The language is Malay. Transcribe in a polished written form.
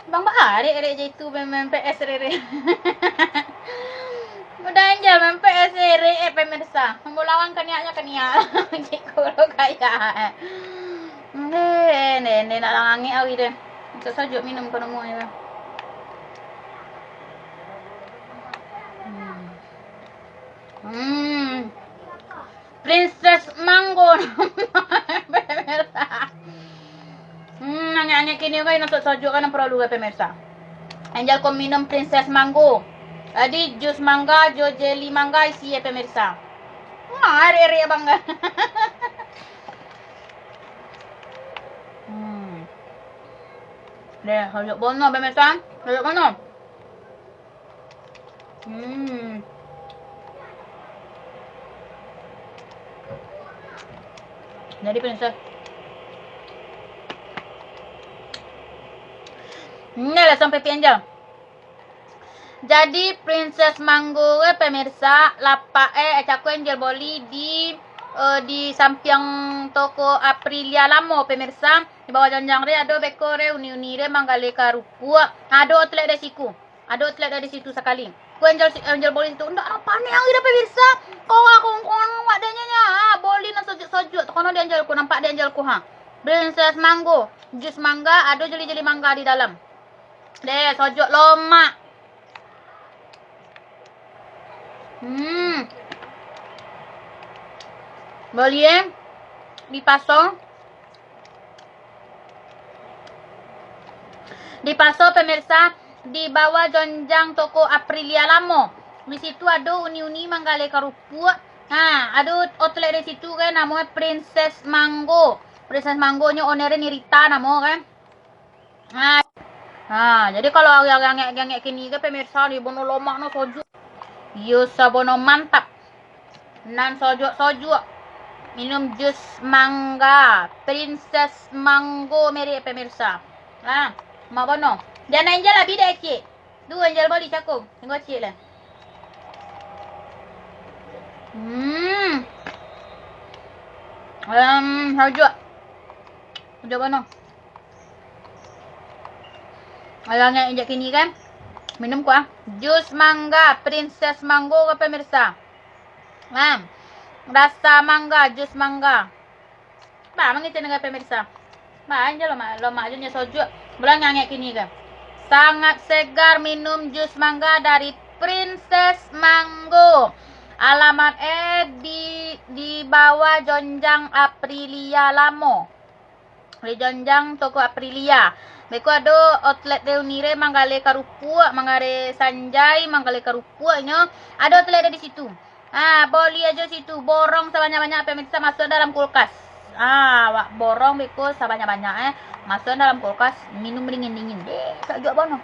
Bang bahari rek je itu main PS rere. Udah anjal main PS rere pemirsa. Membulawan kaniaknya kaniak. Cikolo kaya. Ne nak langangi awi deh. Sesajuk minum kono mu ya. Princess Mango. Pemirsa. Nanya-nanya kini guys, nak sajuk kan perlu guys pemirsa. Angel ko minum Princess Mango. Adi jus mangga, jo jelly mangga isi ya pemirsa. Hari ya bangga. Deh, sajuk bono pemirsa. Sajuk bono. Jadi princess. Ini lah sampai Angel. Jadi Princess Mango pemirsa lapak aku Angel boli di samping toko Aprilia Lamo pemirsa. Di bawah janjang re ada beko re uni re manggale karupu. Ada outlet dari siku. Ada outlet dari situ sekali. Ku Angel boli situ. Ndak apa nih yang ida pemirsa. Kau adanya nya. Boli na sojok. Kono di Angel ku nampak di Angel ku ha. Princess Mango, jus mangga, ada jeli-jeli mangga di dalam. Deh, sojok lomak. Boleh dipasok. Dipasok pemirsa di bawah jonjang toko Aprilia Lamo. Di situ ada uni-uni manggale karupu. Ada outlet di situ kan namanya Princess Mango. Princess Mango-nya ownernya ni Rita namanya kan. Jadi kalau yang kini ke pemirsa di bono lomak no soju. Yo sabono mantap. Nan soju. Minum jus mangga, Princess Mango meri pemirsa. Mau bono. Dan Angel lebih dek cik. Du Angel boleh cakup. Tengok cik lah. Soju. Soju bono. Yang injak kini kan minum ku jus mangga Princess Mango ke pemirsa. Rasa mangga, jus mangga. Mangit dengan pemirsa. Aja lomak aja soju. Bulan yang kini kan. Sangat segar minum jus mangga dari Princess Mango. Alamat di bawah jonjang Aprilia Lamo. Di jonjang toko Aprilia. Beko ada outlet reunire manggale karupu, manggale sanjai, manggale karupu nya. Ada outlet di situ. Boleh aja situ borong sebanyak-banyak pemirsa masuk dalam kulkas. Wak borong beko sebanyak-banyak masuk dalam kulkas, minum dingin-dingin. Tak juga bono.